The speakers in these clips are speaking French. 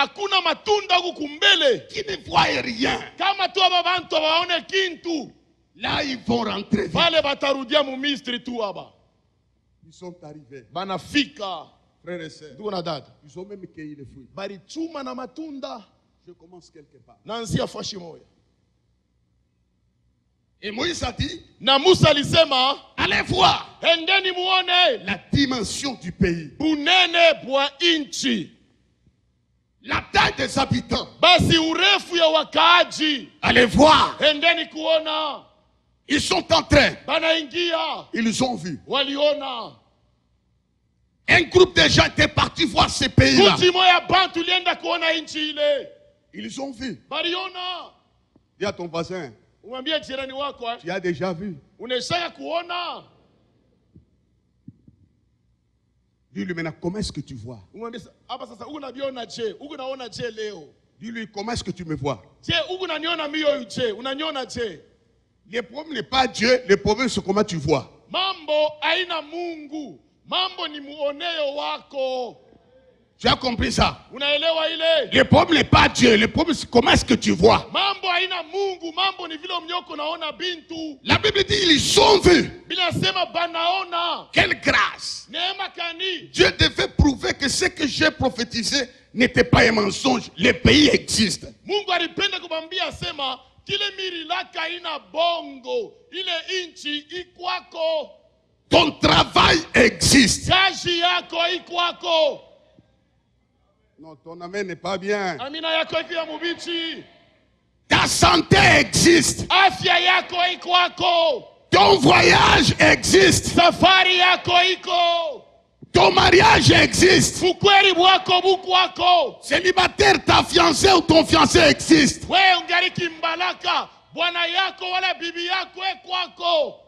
hakuna matunda huku kumbele, qui ne voient rien. kama tu aba bantu waone kintu, Là, ils vont rentrer vite. vale batarudia mu Misri tu aba. Ils sont arrivés. Banafika, Frères et sœurs, ndugu na dada, ils ont même cueilli les fruits. balichuma na matunda. Je commence quelque part. Nanzia fashi moya. Et Moïse a dit, Na Musa alisema, allez voir endeni muone la dimension du pays, bunene bwa inchi, la taille des habitants. basi urefu ya wakaaji. Allez voir. Endeni kuona. Ils sont en train. Banaingia, Ils ont vu. waliona. Un groupe de gens étaient partis voir ces pays-là. Kuti moya bantu lienda kuona inchi ile. Ils ont vu. Baliona. Dis à ton voisin, Umwambie jirani wako, tu as déjà vu. unaishaka kuona. Dis-lui maintenant, comment est-ce que tu vois? Umwambie hapa sasa unabiona je? Unaona je leo? Dis-lui, comment est-ce que tu me vois? Je, unaniona mio je? Unaniona je? Le problème n'est pas Dieu, le problème c'est comment tu vois. Mambo haina Mungu. Mambo ni muoneo wako. Tu as compris ça? Unaelewa ile? Le problème n'est pas Dieu, le problème c'est comment est-ce que tu vois. Mambo haina Mungu, mambo ni vile mnyoko naona bintu. La Bible dit, ils ont vu. Bila sema banaona. Quelle grâce! Neema kani. Dieu devait prouver que ce que j'ai prophétisé n'était pas un mensonge. Le pays existe. Mungu alipenda kumwambia sema kile miri laka ina bongo, ile inchi ikwako. Ton travail existe. Kazi yako ikwako. Non, ton amen n'est pas bien. Amina yako iko ya mubichi. Ta santé existe. Afya yako ikwako. Ton voyage existe. Safari yako iko. Ton mariage existe. Ukweli bwako bukwako. Célibataire, ta fiancée ou ton fiancé existe. We ungali kimbalaka, bwana yako wala bibi yako kwako.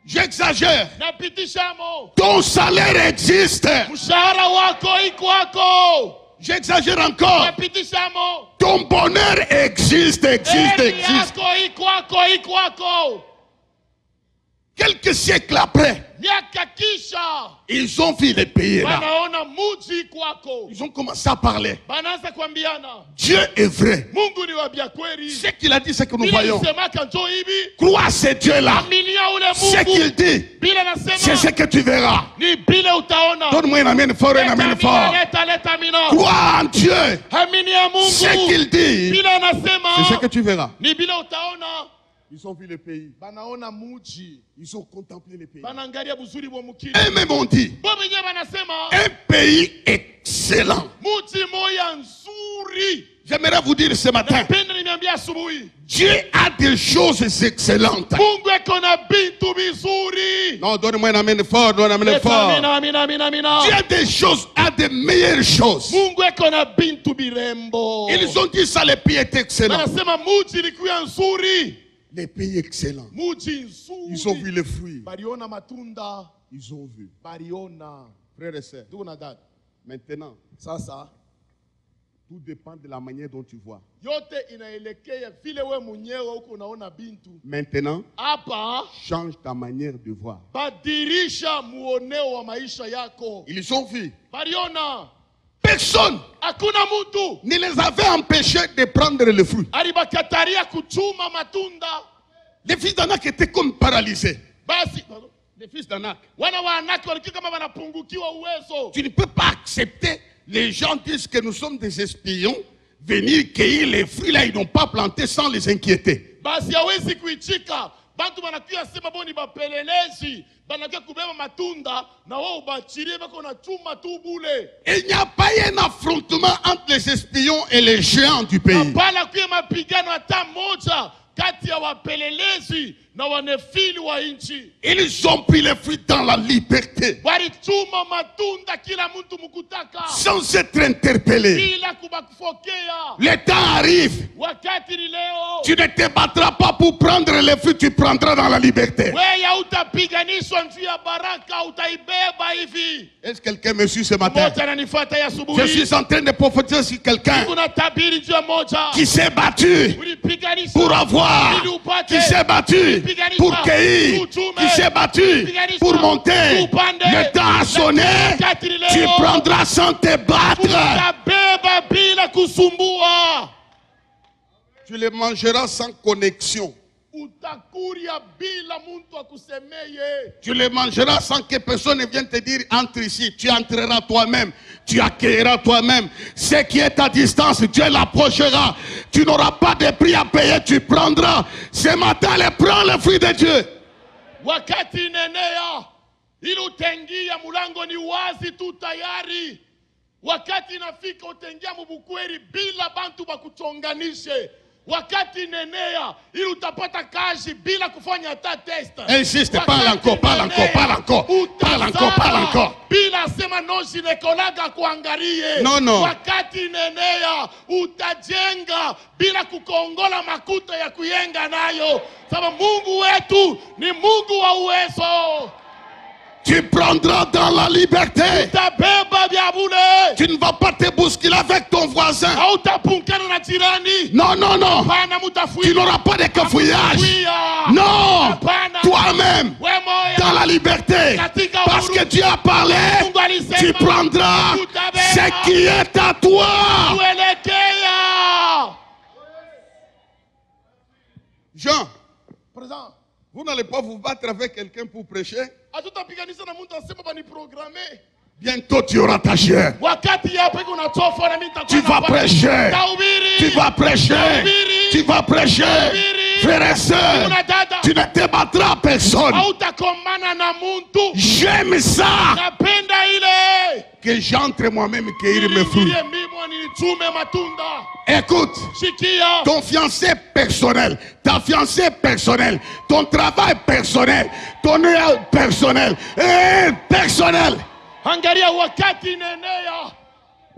J'exagère. Napitisha mo. Ton salaire existe. Mshahara wako ikwako. J'exagère encore. Napitisha mo. Ton bonheur existe, existe, Eli existe. yako ikwako. Quelques siècles après, Miaka kisha. ils ont vu les pays là. Banaona muji kwako. Ils ont commencé à parler. Banaanza kuambiana. Dieu est vrai. Mungu ni wa bia kweli. Ce qu'il a dit, c'est que nous Bila voyons. nisemaka njoo hivi. Crois ce Dieu-là. Aminia ule Ce Mungu. qu'il dit, Bila c'est ce nasema. que tu verras. Ni bila utaona. Donne-moi un amen fort, un amen fort. Leta mina. Crois en Dieu. Aminia Mungu. Ce qu'il dit, Bila nasema. c'est ce que tu verras. Ni bila utaona. Ils ont vu le pays. Banaona muji. Ils ont contemplé le pays. Banaangalia buzuri bwa mukini. Eux-mêmes ont dit, Bo benye banasema. un pays excellent. Muji moya nzuri. J'aimerais vous dire ce matin, Napenda nimeambia asubuhi. Dieu a des choses excellentes. Mungu eko na bintu bizuri. Non, donne-moi un amen fort, donne un amen Leta fort. mina. Dieu a des choses, a des meilleures choses. Mungu eko na bintu birembo. Ils ont dit ça, le pays est excellent. Banasema muji ilikuwa nzuri. Les pays excellents. Muji nzuri. Ils ont vu les fruits. Baliona matunda. Ils ont vu. Baliona. Frères et sœurs, Ndugu na dada. maintenant, Sasa tout dépend de la manière dont tu vois. yote inaelekea vile we mwenyewe huko unaona bintu. Maintenant, Hapa change ta manière de voir. badirisha muoneo wa maisha yako. Ils ont vu. Baliona. Personne Hakuna mtu ne les avait empêchés de prendre le fruit. alibakataria kuchuma matunda. Les fils d'Anak étaient comme paralysés. Basi Les fils d'Anak. wana wa Anaki walikuwa kama wanapungukiwa uwezo. Tu ne peux pas accepter. Les gens disent que nous sommes des espions. Venir cueillir les fruits là, ils n'ont pas planté sans les inquiéter. Basi hawezi kuichika. Bantu banakuya sema boni bapelelezi. Banakuya kubeba matunda na wao ubachirie bako na chuma tu bule. Il n'y a pas eu un affrontement entre les espions et les géants du pays. Hapana kuya mapigano hata moja kati ya wapelelezi na wanefili wa nchi. Ils ont pris les fruits dans la liberté. Walichuma matunda kila mtu mkutaka. Sans être interpellés. Bila kubakufokea. Le temps arrive. Wakati ni leo. Tu ne te battras pas pour prendre les fruits, tu prendras dans la liberté. Wewe utapiganishwa njia ya baraka, utaibeba hivi. Est-ce que quelqu'un me suit ce matin? Moja ananifuata ya asubuhi. Je suis en train de prophétiser sur quelqu'un Kuna tabiri njia moja. qui s'est battu Ulipiganisha pour avoir victoire, qui s'est battu pour cueillir, qui s'est battu pour monter. Le temps a sonné, tu prendras sans te battre. utabeba bila kusumbua. Tu les mangeras sans connexion. Utakuria bila muntu akusemeye. Tu les mangeras sans que personne ne vienne te dire entre ici. Tu entreras toi-même, tu accueilleras toi-même. Ce qui est à distance, Dieu l'approchera. Tu n'auras pas de prix à payer, tu prendras. Ce matin, prends le fruit de Dieu. Wakati nenea, ili utengia mulango ni wazi tu tayari. Wakati inafika utengia mubukweri bila bantu bakuchonganishe. Wakati nenea, ili utapata kazi bila kufanya hata test. Insiste, parle encore, parle encore, parle encore. Parle encore, parle encore. Bila sema no ginekolaga kuangalie. Non, non. Wakati nenea, utajenga bila kukongola makuta ya kuyenga nayo. Sababu Mungu wetu ni Mungu wa uwezo. Tu prendras dans la liberté. Utabeba vya bure. Tu ne vas pas te bousculer avec ton voisin. Hautapunkana na jirani. Non, non, non. Hapana, mutafuia. Tu n'auras pas de cafouillage. Mutafuia. Non. Hapana. Toi-même, We moya. dans la liberté. Katika Parce uhuru. que Dieu a parlé. Mungu alisema. Tu prendras Utabeba. ce qui est à toi. Tuelekea. Jean, Présent. vous n'allez pas vous battre avec quelqu'un pour prêcher. Hatutapiganisha na mtu asema bani programme. Bientôt tu auras ta chair. Wakati hapo iko na tofa na mimi Tu vas prêcher. Tahubiri. Tu vas prêcher. Tu vas prêcher. Frères et sœurs, tu ne te battras à personne. Hautakomana na muntu. J'aime ça. Napenda ile. Que j'entre moi-même cueillir mes fruits. Écoute, Shikia. ton fiancé personnel, ta fiancée personnelle, ton travail personnel, ton œuvre personnel, personnel. Angalia wakati nenea.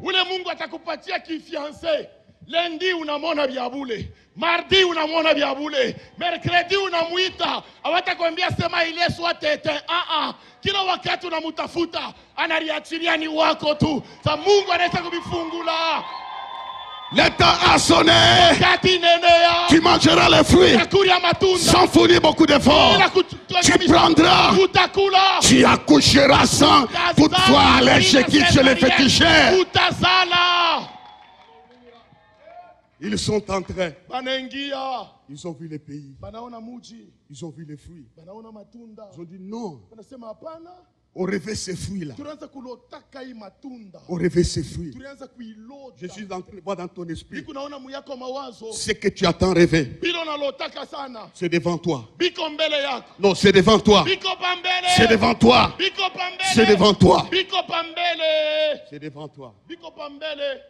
Ule Mungu atakupatia kifiancé. Lundi unamwona vya bure. Mardi unamwona vya bure. Mercredi unamuita. Hawatakwambia sema ile swatete. Kila wakati unamutafuta, analiachilia ni wako tu. Sa Mungu anaweza kubifungula. Le temps a sonné. Wakati nenea. Tu mangeras les fruits Utakuria matunda. sans fournir beaucoup d'efforts. Tu prendras. Utakula. Tu accoucheras sans toutefois aller chez qui chez les féticheurs. Utazala. Ils sont entrés. Banaingia. Ils ont vu les pays. Banaona muji. Ils ont vu les fruits. Banaona matunda. Ils ont dit non. Banasema hapana. On rêvait ces fruits-là. Tunaanza kulotaka hii matunda. On rêvait ces fruits. Tunaanza kuilota. Je suis en train de voir dans ton esprit. Biko naona muyako mawazo. Ce que tu as tant rêvé, Bilo nalotaka sana. c'est devant toi. Biko mbele yako. Non, c'est devant toi. Biko pambele. C'est devant toi. Biko pambele. C'est devant toi. Biko pambele. C'est devant toi. Biko pambele.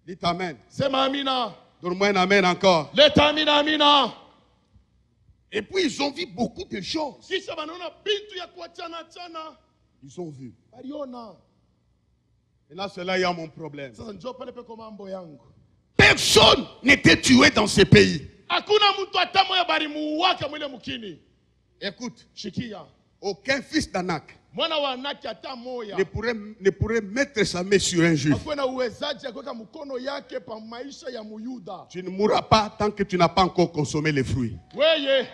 Dites amen. Sema amina. Donne-moi un amen encore. Leta amina amina. Et puis ils ont vu beaucoup de choses. Kisha banaona bintu ya kuachana chana. Ils ont vu. Baliona. Et là, c'est là il y a mon problème. Sasa njoo pale peko mambo yangu. Personne n'était tué dans ces pays. Hakuna mtu hata moya bali muwaka mwile mukini. Écoute, Shikia. aucun fils d'Anak Mwana wa Anaki hata moya. ne pourrait mettre sa main sur un juif. Hakuwa na uwezaji ya kuweka mkono yake pa maisha ya Muyuda. Tu ne mourras pas tant que tu n'as pas encore consommé les fruits. Weye,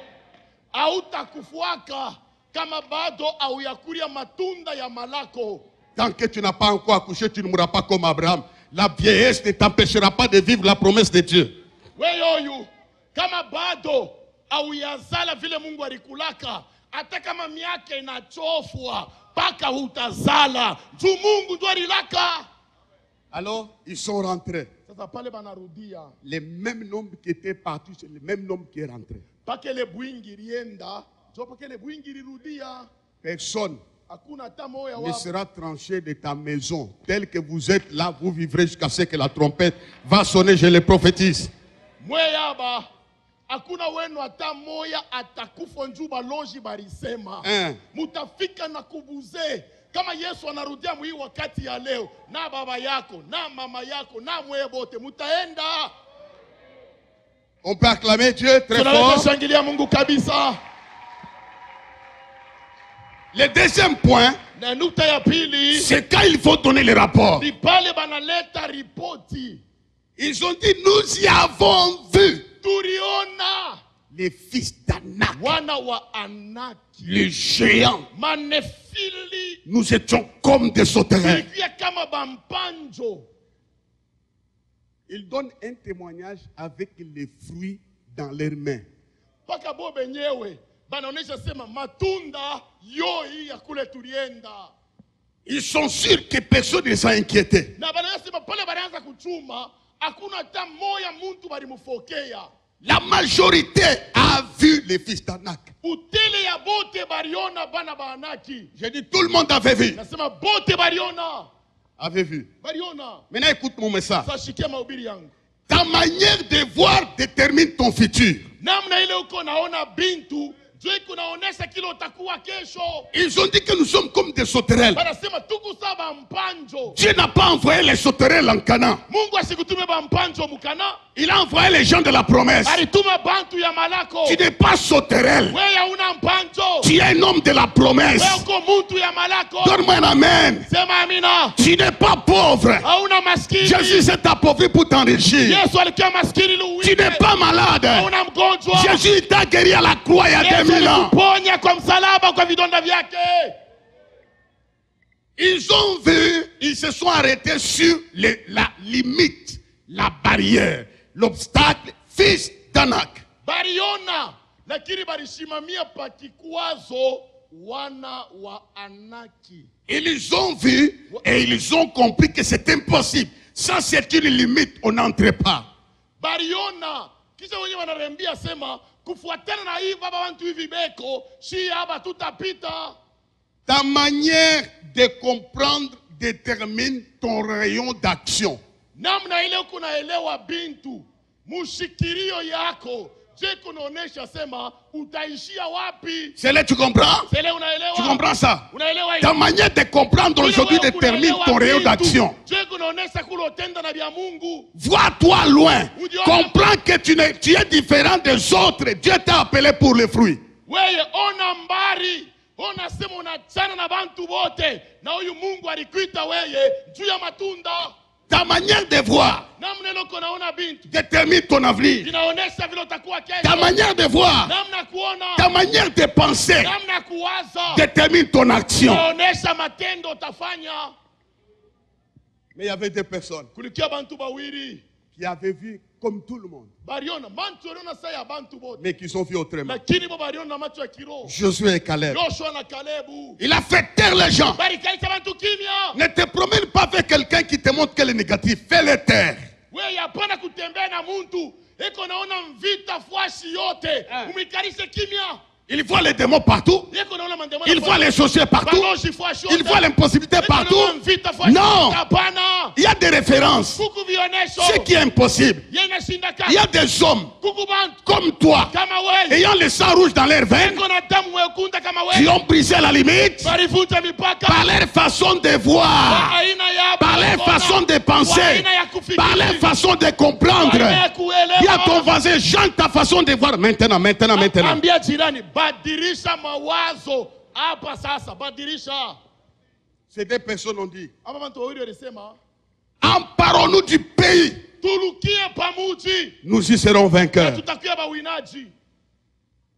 hautakufuaka kama bado auyakuria matunda ya malako. Tant que tu n'as pas encore accouché, tu ne mourras pas comme Abraham. La vieillesse ne t'empêchera pas de vivre la promesse de Dieu. Weye oyu, kama bado auyazala vile Mungu alikulaka, hata kama miaka inachofwa, paka utazala. Juu Mungu ndo alilaka. Alors, ils sont rentrés. Sasa pale banarudia. Les mêmes nombres qui étaient partis, c'est le même nombre qui est rentré. Pake le bwingi rienda, jo pake le bwingi rirudia. Personne Hakuna hata moya ne wapo. sera tranché de ta maison. Tel que vous êtes là, vous vivrez jusqu'à ce que la trompette va sonner, je le prophétise. Mweyaba, hakuna wenu hata moya atakufa njuu baloji barisema. Mutafika na kubuze. Kama Yesu anarudia mwi wakati ya leo, na baba yako, na mama yako, na mweye bote, mutaenda. On peut acclamer Dieu très Tunaweza fort. shangilia Mungu kabisa. Le deuxième point, Na nukta ya pili, c'est quand il faut donner les rapports. ni pale banaleta ripoti. Ils ont dit, nous y avons vu. Turiona. les fils d'Anak, wana wa Anaki, les géants, manefili nous étions comme des sauterelles. ilikuwa kama bampanjo. Ils donnent un témoignage avec les fruits dans leurs mains. Paka bo benyewe banaonesha sema matunda yoi ya kule tulienda. Ils sont sûrs que personne ne s'est inquiété. Na banasema pale banaanza kuchuma hakuna hata moya muntu balimufokea. La majorité a vu les fils d'Anak. Utele ya bote bariona bana ba Anaki. J'ai dit tout le monde avait vu. Nasema bote bariona. Avait vu. Bariona. Maintenant écoute mon message. Sashikia mahubiri yangu. Ta manière de voir détermine ton futur. Namna ile uko naona bintu juu kunaonesha kile utakuwa kesho. Ils ont dit que nous sommes comme des sauterelles. Banasema tuku saba mpanjo. Dieu n'a pas envoyé les sauterelles en Canaan. Mungu asikutume ba mpanjo mukana. Il a envoyé les gens de la promesse. Alituma bantu ya malako. Tu n'es pas sauterelle. Wewe una mpanjo. Tu es un homme de la promesse. Wewe uko muntu ya malako. Donne-moi un amen. Sema amina. Tu n'es pas pauvre. Hauna maskini. Jésus s'est appauvri pour t'enrichir. Yesu alikuwa maskini ili uishi. Tu n'es pas malade. Hauna mgonjwa. Jésus t'a guéri à la croix il y a 2000 ans. Ponya kwa msalaba kwa vidonda vyake. Ils ont vu, ils se sont arrêtés sur la limite, la barrière, l'obstacle, fils d'Anak. Bariona, lakini barishimamia pa kikwazo wana wa Anaki. Ils ont vu et ils ont compris que c'est impossible. Ça, c'est une limite, on n'entre pas. Bariona, kisha wenye wanarembia sema kufuatana na hii baba wantu hivi beko, shi haba tutapita. Ta manière de comprendre détermine ton rayon d'action. Namna ile kunaelewa bintu, mushikirio yako, je kunaonesha sema utaishia wapi. C'est là tu comprends? C'est là unaelewa. Tu comprends ça? Unaelewa Ta manière de comprendre aujourd'hui détermine ton rayon d'action. Je kunaonesha kule utenda na bya Mungu. Vois-toi loin. Comprends que tu es différent des autres. Dieu t'a appelé pour les fruits. Weye ona mbari, ona sema unachana na bantu bote, na huyu Mungu alikuita weye juu ya matunda. Ta manière de voir Namna loko naona bintu détermine ton avenir. inaonesha vile utakuwa kesho. Ta manière de voir, Namna kuona, ta manière de penser namna kuwaza détermine ton action. inaonesha matendo utafanya. Mais il y avait des personnes Kulikia bantu bawiri qui avaient vu comme tout le monde, bariona mantu waliona saa ya bantu bote, mais qui sont vus autrement. lakini bo bariona macho ya kiroho. Josué et Caleb. Yoshua na Kalebu Il a fait taire les gens. barikaisha bantu kimya. Ne te promène pas avec quelqu'un qui te montre qu'elle est négative. Fais-le taire. Wewe hapana kutembea na muntu eko naona mvita fwashi yote umikarishe kimya. Il voit les démons partout. Eko naona mandemona. Il voit les sorciers partout. Balozi fwashi yote. Il voit l'impossibilité partout. Eko naona mvita fwashi Non. yote. Hapana. Il y a des références. Kuku vionesho. Ce qui est impossible. Yena shindaka. Il y a des hommes Kuku bantu comme toi, kama wewe. ayant le sang rouge dans leurs veines, Eko na damu wekundu kama qui wewe. ont brisé la limite Barivuta mipaka. par leur façon de voir, Aina ya par leur kuona. façon de penser, Aina ya kufikiri. par leur façon de comprendre. Aina ya kuelewa. Dis à ton voisin, change ta façon de voir maintenant, maintenant, maintenant. Ambia jirani, badirisha mawazo hapa sasa, badirisha. Ces deux personnes ont dit, Hapa bantu wawili walisema, emparons-nous du pays, tulukie pamuji, nous y serons vainqueurs. tutakuwa bawinaji.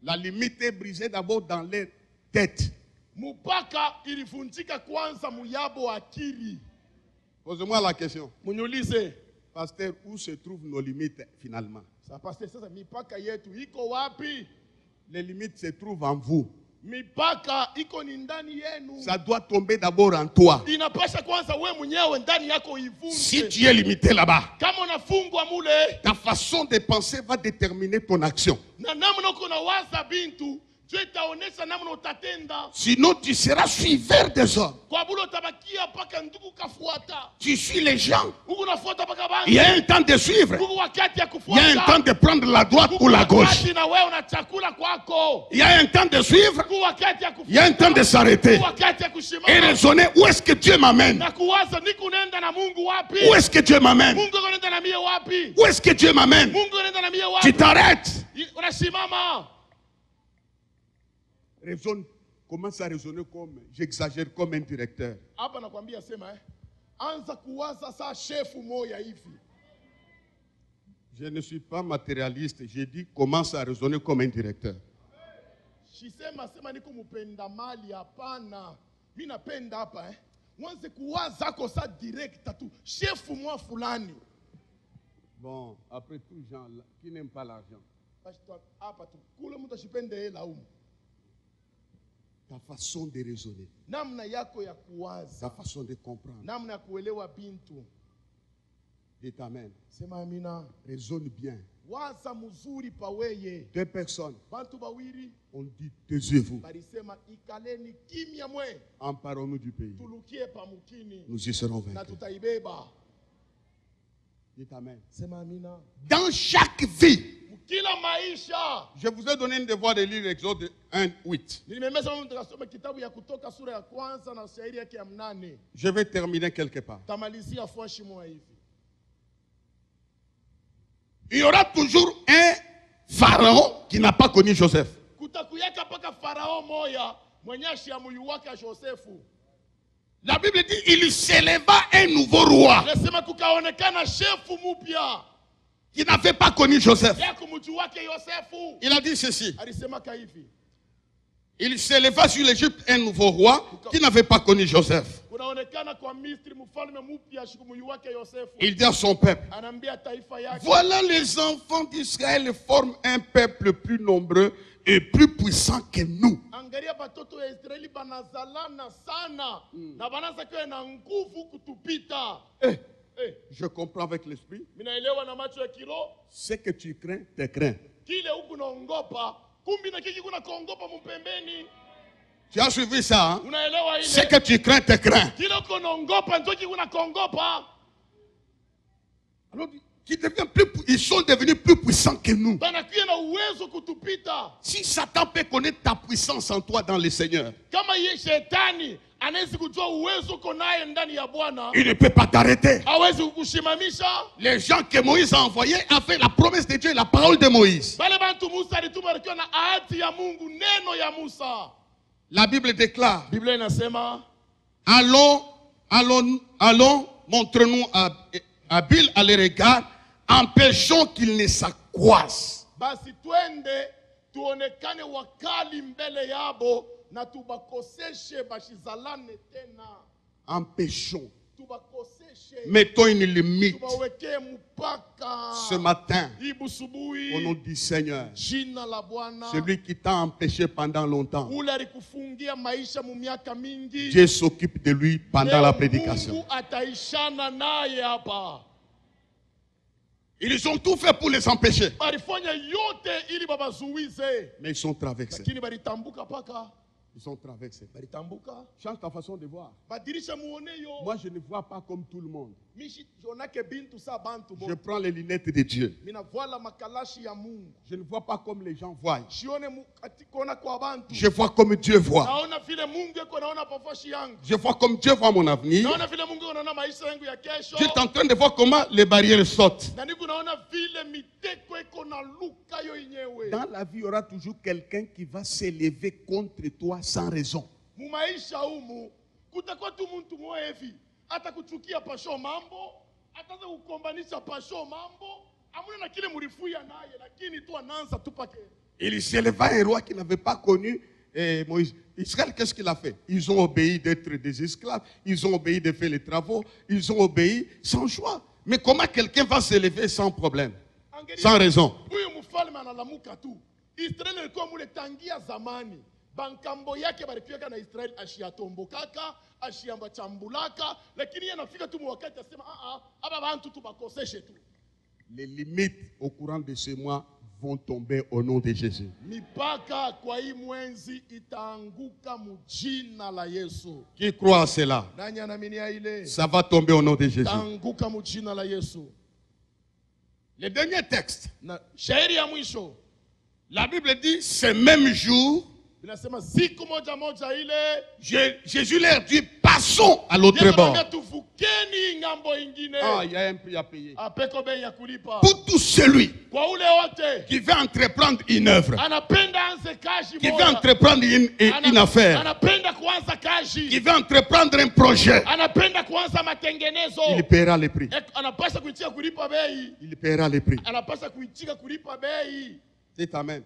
La limite est brisée d'abord dans les têtes. Mupaka ilivunjika kwanza muyabo akili. Pose-moi la question. Munyulize, Pasteur, où se trouvent nos limites finalement? sa pastor sasa mipaka yetu iko wapi? Les limites se trouvent en vous. Mipaka iko ni ndani yenu. Ça doit tomber d'abord en toi. Inapasha kwanza we mwenyewe ndani yako ivunje. Si tu es limité là-bas, Kama unafungwa mule, ta façon de penser va déterminer ton action. na namna uko na waza bintu, je itaonesha namna utatenda. Sinon, tu seras suiveur des hommes. Kwa bula utabakia paka ndugu kafuata. Tu suis les gens. Huku nafuata paka bantu. Il y a un temps de suivre. Huku wakati ya Il y kufuata. a un temps de prendre la droite Huku ou la gauche. wakati na wewe una chakula kwako. Il y a un temps de suivre. Huku wakati ya kufuata. Il y a un temps de s'arrêter Huku wakati ya et kushimama. raisonner où est-ce que Dieu m'amène. Na kuwaza niko nenda na Mungu wapi? Où est-ce que Dieu m'amène? Mungu nenda na mie wapi? Où est-ce que Dieu m'amène? Mungu nenda na mie wapi? Tu t'arrêtes. Unasimama. Raisonne, commence à raisonner comme, j'exagère, comme un directeur. Hapa nakwambia sema anza kuwaza saa shefu moya hivi. Je ne suis pas matérialiste. J'ai dit commence à raisonner comme un directeur. Shisema sema niko mupenda mali hapana. Mimi napenda hapa Mwanze kuwaza kosa direct tu. Chef moi fulani. Bon, après tout gens qui n'aiment pas l'argent. Hapa tu kule mtu ashipende hela huko. Ta façon de raisonner. Namna yako ya kuwaza. Ta façon de comprendre. Namna ya kuelewa bintu. Dites amen. Sema amina. Raisonne bien. Waza mzuri pa weye. Deux personnes. Bantu bawiri. On dit taisez-vous. Balisema ikaleni kimya mwe. Emparons-nous du pays. Tulukie pa mukini. Nous y serons Na vaincus. tutaibeba. Dites amen. Sema amina. Dans chaque vie. Kila maisha. Je vous ai donné un devoir de lire Exode 1:8. Nilimemeza mtu tukasoma kitabu ya Kutoka sura ya kwanza na shairi yake ya 8. Je vais terminer quelque part. Tamalizia fuashi mwa hivi. Il y aura toujours un pharaon qui n'a pas connu Joseph. Kutakuyaka paka farao moya mwenye ashiamuyu wake Josefu. La Bible dit il s'éleva un nouveau roi Nasema kukaonekana shefu mupya qui n'avait pas connu Joseph. ya kumjua wake Yosefu. Il a dit ceci. Alisema hivi. Il s'éleva sur l'Égypte un nouveau roi qui n'avait pas connu Joseph. Kunaonekana kwa Misri mfalme mupya shikumuyu wake Yosefu. Il dit à son peuple, Anambia taifa yake. voilà les enfants d'Israël forment un peuple plus nombreux et plus puissant que nous. Angalia batoto ya Israeli banazalana sana na banaza kwa na nguvu kutupita. Je comprends avec l'esprit. Minaelewa na macho ya kilo. Ce que tu crains, te crains. Kile huku naongopa, kumbi na kiki kuna kaongopa mpembeni. Tu as suivi ça, hein? Unaelewa ile? Ce que tu crains, te crains. Kile uko naongopa ndio kiki kuna kaongopa. Alors, ils sont devenus plus puissants que nous. Banakuwa na uwezo kutupita. Si Satan peut connaître ta puissance en toi dans le Seigneur, Kama yeye shetani anaweza kujua uwezo uko naye ndani ya Bwana, il ne peut pas t'arrêter. hawezi kukushimamisha. Les gens que Moïse a envoyés avaient la promesse de Dieu et la parole de Moïse. Bale bantu Musa alituma alikiwa na ahadi ya Mungu, neno ya Musa. La Bible déclare, Biblia inasema, allons, montre-nous habile à les regards, empêchons qu'ils ne s'accroissent. basi twende tuonekane wakali mbele yabo na tubakoseshe bashizalane tena. Empêchons. Tubakoseshe. Mettons une limite. Tubaweke mpaka. Ce matin, Ibusubuhi. au nom du Seigneur, Jina la Bwana. celui qui t'a empêché pendant longtemps, Ule alikufungia maisha mu miaka mingi. Dieu s'occupe de lui pendant la Mungu prédication. ataishana naye hapa. Ils ont tout fait pour les empêcher. Balifanya yote ili babazuize. Mais ils sont traversés. Lakini balitambuka paka. Ils sont traversés. Balitambuka. Change ta façon de voir. Badilisha muone yo. Moi, je ne vois pas comme tout le monde. Mishi jonake bintu sa bantu bo. Je prends les lunettes de Dieu. Mina voila makalashi ya Mungu. Je ne vois pas comme les gens voient. Shione katikona kwa bantu. Je vois comme Dieu voit. Naona vile Mungu yako naona pafashi yangu. Je vois comme Dieu voit mon avenir. Naona vile Mungu naona maisha yangu ya kesho. Tu es en train de voir comment les barrières sautent. Na niko naona vile miteko iko na luka yo yenyewe. Dans la vie, il y aura toujours quelqu'un qui va s'élever contre toi sans raison. Mu maisha humu kutakuwa tu mtu mmoja hivi atakuchukia pasho mambo, ataanza kukombanisha pasho mambo, amuna na kile murifuya naye, lakini tu anaanza tu pake. Il s'éleva un roi qui n'avait pas connu Moïse. Israël, qu'est-ce qu'il a fait? Ils ont obéi d'être des esclaves, ils ont obéi de faire les travaux, ils ont obéi sans choix. Mais comment quelqu'un va s'élever sans problème, sans raison? Huyu mfalme analamuka tu. Israeli ilikuwa mule tangia zamani. Bankambo yake balipiweka na Israeli ashiyatombokaka, ashiyambachambulaka, lakini yanafika tu wakati asema aba bantu tubakoseshe tu. Les limites au courant de ce mois vont tomber au nom de Jésus. Mipaka kwa hii mwenzi itaanguka mujina la Yesu. Qui croit à cela? Nani anaminia ile? Ça va tomber au nom de Jésus. Itaanguka mujina la Yesu. Le dernier texte, Na shairi ya mwisho, la Bible dit, ce même jour, inasema siku moja moja ile Jésus leur dit, passons à l'autre bord. tuvukeni ngambo ingine. Il y a un prix à payer. Apeko bei ya kulipa. Pour tout celui Kwa ule wote qui veut entreprendre une œuvre, anapenda anze kazi qui veut moja. entreprendre une affaire, Anapenda kuanza kazi. mtengenezaji veut entreprendre un projet, anapenda kuanza matengenezo, il paiera le prix. anapaswa kuitika kulipa bei, Il paiera le prix. anapaswa kuitika kulipa bei. C'est amen.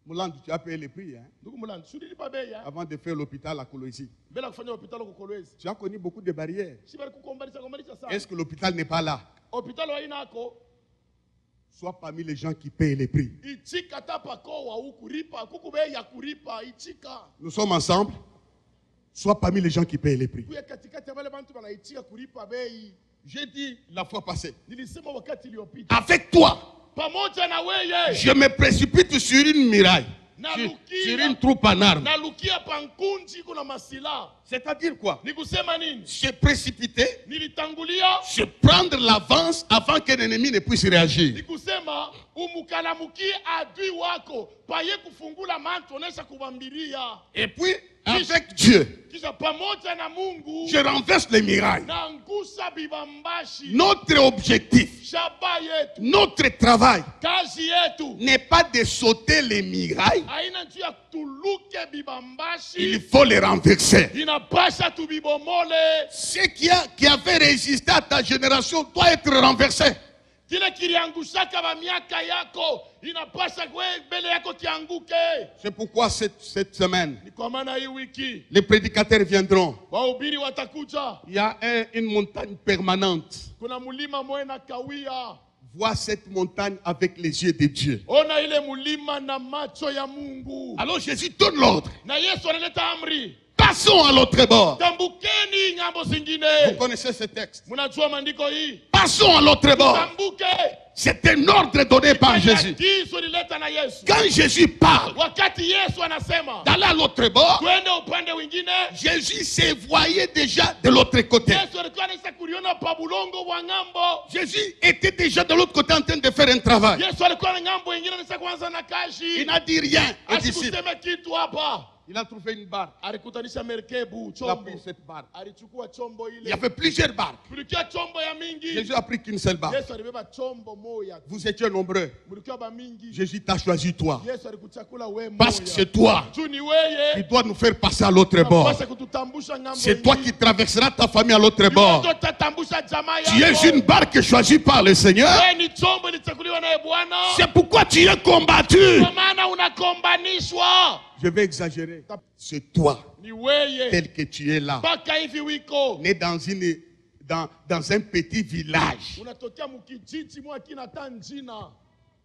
Mouland, tu as payé le prix Ndugu Mulandi, ulilipa bei avant de faire l'hôpital à Colosie. mbele ya kufanya hospitali huko Kolwezi. Tu as connu beaucoup de barrières. Si bali kukombanisha sana. Est-ce que l'hôpital n'est pas là? Hospitali wa inako Sois parmi les gens qui payent les prix. ichika tapako wa ukuripa kuku bei ya kuripa ichika. Nous sommes ensemble. Sois parmi les gens qui payent les prix. Kuya katikati ya wale bantu wanaichika kulipa bei. J'ai dit la fois passée, Nilisema wakati iliyopita. avec toi, Pamoja na wewe je me précipite sur une muraille, sur une troupe en armes. nalukia pankunji kuna masila. C'est-à-dire quoi? Ni kusema nini? Se précipiter, Nilitangulia. se prendre l'avance avant qu'un ennemi ne puisse réagir. Ni kusema umukalamukie adui wako paye kufungula manto onesha kubambiria. Et puis, avec Dieu, Kisha pamoja na Mungu je renverse les mirailles. naangusha bibambashi. Notre objectif, Shaba yetu, notre travail kazi yetu n'est pas de sauter les mirailles, haina njia ya tuluke il bibambashi, faut les renverser. inapasha tubibomole. Ce qui avait résisté à ta génération doit être renversé. Kile kiliangushaka ba miaka yako inapasha kwe mbele yako kianguke. C'est pourquoi cette semaine, Ni kwa maana hii wiki les prédicateurs viendront. wahubiri watakuja. Il y a une montagne permanente. Kuna mulima mwena kawia. Vois cette montagne avec les yeux de Dieu. Ona ile mulima na macho ya Mungu. Alors Jésus donne l'ordre. Na Yesu analeta amri. Passons à l'autre bord. Tambukeni ngambo Vous zingine. connaissez ce texte. Munajua maandiko hii. Passons à l'autre bord. Tambuke. C'est un ordre donné par Jésus. Agizo lileta na Yesu. Quand Jésus parle Wakati Yesu anasema d'aller à l'autre bord, twende upande wengine, Jésus se voyait déjà de l'autre côté. Yesu alikuwa anaisha kuliona pa bulongo wa ngambo. Jésus était déjà de l'autre côté en train de faire un travail. Yesu alikuwa na ngambo wengine anaisha kuanza na kazi. Il n'a dit rien aux disciples. Asikuseme kitu hapa. Il a trouvé une barque. Alikutanisha merkebu, Il a chombo. pris cette barque. Alichukua chombo Il y ile. avait plusieurs barques. Kulikia chombo ya mingi. Jésus a pris qu'une seule barque. Yesu alibeba chombo moya. Vous étiez nombreux. Mulikuwa ba mingi. Jésus t'a choisi toi. Yesu alikuchakula we Parce que moya. c'est toi Tu ni qui weye. dois nous faire passer à l'autre bord. Unapaswa kututambusha ngambo C'est toi ingine. qui traverseras ta famille à l'autre bord. Wewe utatambusha jamaa Tu es yako. une barque choisie par le Seigneur. Wewe ni chombo ilichakuliwa naye Bwana. C'est pourquoi tu es combattu. Kwa maana unakombanishwa. Je vais exagérer. C'est toi, Ni weye. tel que tu es là, Mpaka hivi wiko. né dans un petit village. Unatokea mukijiji mwa kina tanjina.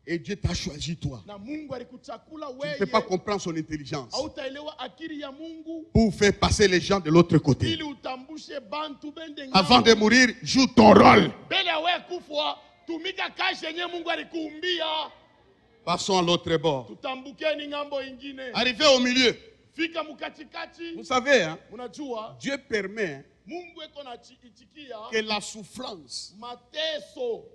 Et Dieu t'a choisi toi. Na Mungu alikuchakula Tu ne weye. peux pas comprendre son intelligence Hautaelewa akili ya Mungu. pour faire passer les gens de l'autre côté. Ili utambushe bantu bende Avant de mourir, joue ton rôle. Mbele ya wewe kufa, tumika kazi yenye Mungu alikuumbia. Passons à l'autre bord. Tutambukeni ngambo ingine. Arrivé au milieu. Fika mukatikati. Vous savez, hein, Unajua Dieu permet Mungu eko na itikia que la souffrance mateso,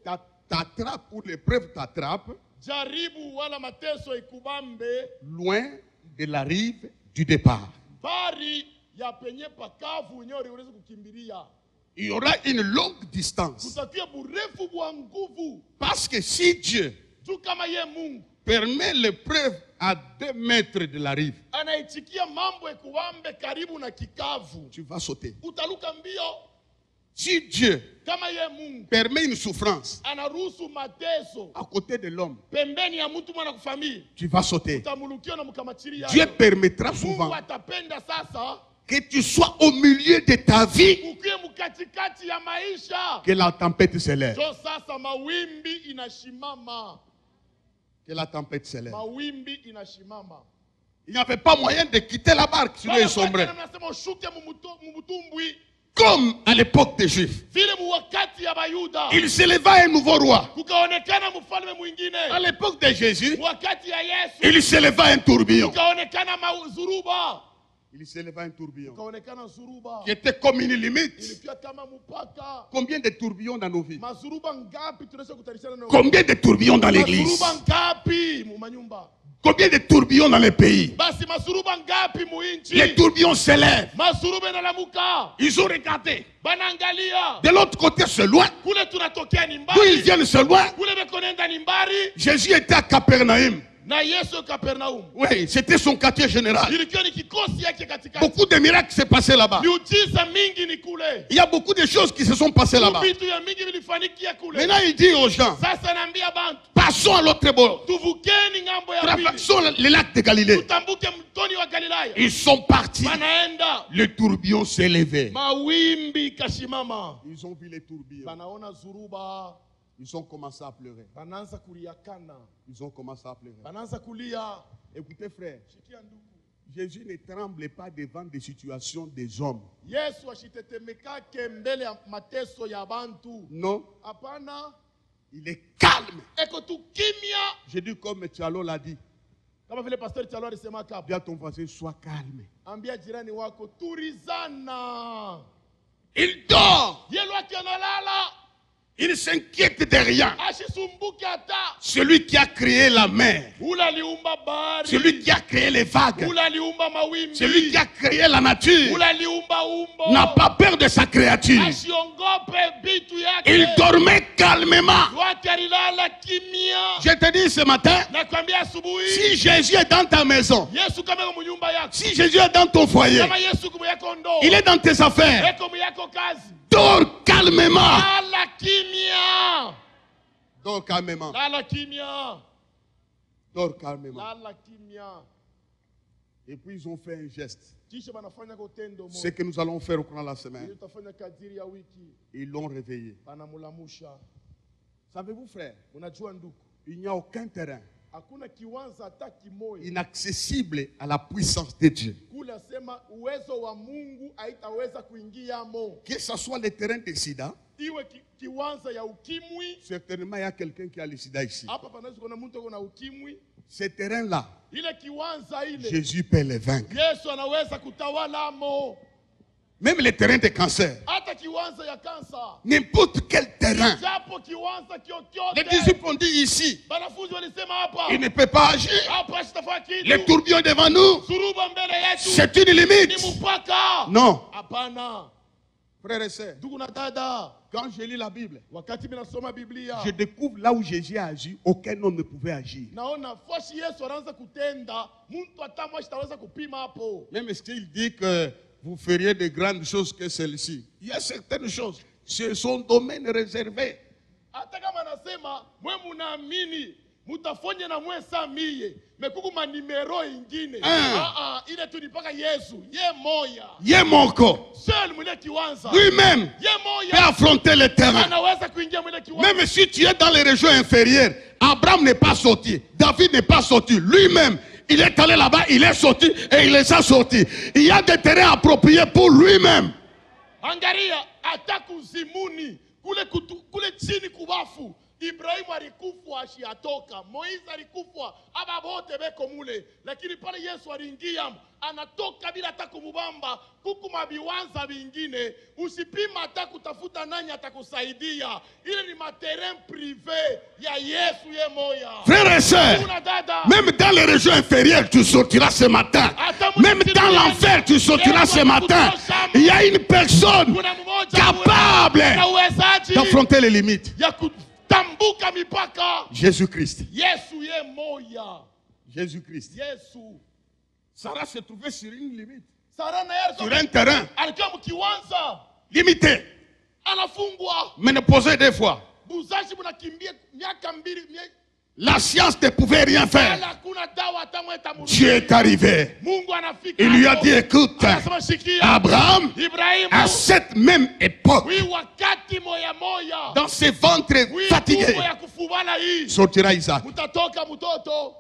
t'attrape ou l'épreuve t'attrape jaribu wala mateso ikubambe loin de la rive du départ. bari ya penye pakavu nyori uweze kukimbilia. Il y aura une longue distance. Kutakia burefu bwa nguvu. Parce que si Dieu Juu kama ye Mungu permet l'épreuve à 2 mètres de la rive, anaitikia mambo ekubambe karibu na kikavu, tu vas sauter. utaluka mbio. Si Dieu Kama ye Mungu permet une souffrance anaruhusu mateso à côté de l'homme, pembeni ya mtu mwana kufamii, tu vas sauter. utamulukia na mkamachiri Dieu yako. permettra Mungu souvent atapenda sasa que tu sois au milieu de ta vie, ukiwe mkatikati ya maisha. que la tempête s'élève. Jo sasa mawimbi inashimama. Que la tempête s'élève. Mawimbi inashimama. Il n'y avait pas moyen de quitter la barque, sinon il sombrait. Mnasema ushuke mumutumbwi. Comme à l'époque des Juifs. Vile muwakati ya Bayuda. Il s'éleva un nouveau roi. Kukaonekana mfalme mwingine. À l'époque de Jésus, Wakati ya Yesu. il s'éleva un tourbillon. Kukaonekana zuruba. Il s'éleva un tourbillon Kukaonekana zuruba. qui était comme une limite. Ilikuwa kama mpaka. Combien de tourbillons dans nos vies? Mazuruba ngapi tunaweza kutarishana na Combien de tourbillons dans l'église? Mazuruba ngapi mu manyumba? Combien de tourbillons dans les pays? Basi mazuruba ngapi mu inchi? Les tourbillons s'élèvent. Mazuruba inalamuka. Ils ont regardé. Banaangalia. De l'autre côté, c'est loin. Kule tunatokea ni D'où ils mbali. viennent, c'est loin. Kule bekonenda ni mbali. Jésus était à Capernaum. Na Yesu Kapernaum. Oui, c'était son quartier général. Ilikuwa ni kikosi yake katikati. Beaucoup de miracles s'est passé là-bas. Miujiza mingi ni kule. Il y a beaucoup de choses qui se sont passées là-bas. Vitu ya mingi vilifanikia kule. Maintenant, il dit aux gens, Sasa naambia bantu, passons à l'autre bord. tuvukeni ngambo ya pili. Traversons le lac de Galilée. Tutambuke mtoni wa Galilaya. Ils sont partis. Banaenda. Le tourbillon s'est levé. Mawimbi kashimama. Ils ont vu les tourbillons. Banaona zuruba. Ils ont commencé à pleurer. Banaanza kuliakana. Ils ont commencé à pleurer. Banaanza kulia. Écoutez, frère, Shikia ndugu. Jésus ne tremble pas devant des situations des hommes. Yesu ashitetemekake mbele ya mateso ya bantu. Non, Hapana. il est calme. Eko tu kimya. Je dis comme Tchalo l'a dit. Kama vile pastor Chalo alisema hapa. Dis à ton voisin, sois calme. Ambia jirani wako turizana. Il dort. Yelo akanalala. Il ne s'inquiète de rien. Ashisumbuke hata. Celui qui a créé la mer, Ula aliumba bahari. celui qui a créé les vagues, Ula aliumba mawimbi. celui qui a créé la nature, Ula aliumba umbo. n'a pas peur de sa créature. Asiongope bitu yake. Il dormait calmement. Watu alilala kimya. Je te dis ce matin, Nakwambia asubuhi. si Jésus est dans ta maison, Yesu kama yuko mnyumba yako. si Jésus est dans ton foyer, Kama Yesu kumu yako ndo. il est dans tes affaires, Eko muyako kazi. dors calmement. Lala kimya. Dors calmement. Lala kimya. Dors calmement. Lala kimya. Et puis ils ont fait un geste. Kisha banafanya kutendo mo. Ce que nous allons faire au cours de la semaine. Ili utafanya kadiri ya wiki. Ils l'ont réveillé. Banamulamusha. Savez-vous, frère, Unajua ndugu. il n'y a aucun terrain Hakuna kiwanza hata kimoja. inaccessible à la puissance de Dieu. Kula sema uwezo wa Mungu haitaweza kuingia mo. Que ce soit le terrain de sida, Iwe kiwanza ya ukimwi. certainement il y a quelqu'un qui a le sida ici. Hapa panaweza kuna mtu kuna ukimwi. Ce terrain-là, Ile kiwanza ile. Jésus peut le vaincre. Yesu anaweza kutawala mo. Même le terrain de cancer, Hata kiwanza ya kansa. n'importe quel terrain. Japo kiwanza Les kyokyote. disciples ont dit ici, Banafunzi walisema hapa. il ne peut pas agir. Hapa sitafanya kitu. Les tourbillons devant nous, Suruba mbele yetu. c'est une Ni limite. mpaka. Non. Hapana. Frères et sœurs, Ndugu na dada. quand je lis la Bible, Wakati mimi nasoma Biblia. je découvre là où Jésus a agi, aucun homme ne pouvait agir. Naona foshi Yesu anaanza kutenda, mtu hata mmoja ataweza kupima hapo. Même s'il dit que vous feriez de grandes choses que celles-ci, il y a certaines choses, c'est son domaine réservé. Hata kama anasema mwe munaamini mutafanya na mwe samie mekuku manimero ingine. Ile tu ni paka Yesu, ye moya. Ye Monko, Seul mwile kiwanza. lui-même, Ye peut moya. affronter le terrain. Anaweza kuingia mwile kiwanza. Même si tu es dans les régions inférieures, Abraham n'est pas sorti, David n'est pas sorti, lui-même, il est allé là-bas, il est sorti et il les a sortis. Il y a des terrains appropriés pour lui-même. Angalia hata kuzimuni kule chini kubafu. Ibrahimu alikufa ashiatoka. Moizi alikufa aba bote beko mule. Lakini pale Yesu aliingia anatoka bila hata kumubamba. Kuku mabiwanza vingine. Usipima hata kutafuta nani atakusaidia. Ile ni materen privé ya Yesu ye moya. Frères et sœurs, même dans les régions inférieures, tu sortiras ce matin. Même dans l'enfer, tu sortiras ce matin. Il y a une personne capable d'affronter les limites. Tambuka mipaka. Jésus-Christ. Yesu ye moya. Jésus-Christ. Yesu. Sarah se trouvait sur une limite. Sara na yeye Sur un terrain alikuwa mkiwanza. limité. Anafungwa. Mais ne posait des fois. Buzaji mnakimbia miaka mbili. La science ne pouvait rien faire. Hakuna dawa hata mweta Mungu. Dieu est arrivé. Mungu anafika. Il lui a dit, écoute, Anasema shikia. Abraham, Ibrahimu. à cette même époque, Oui wakati moya moya. dans ses ventres Oui fatigués, kumbo ya kufubala hii. sortira Isaac. Mutatoka mtoto.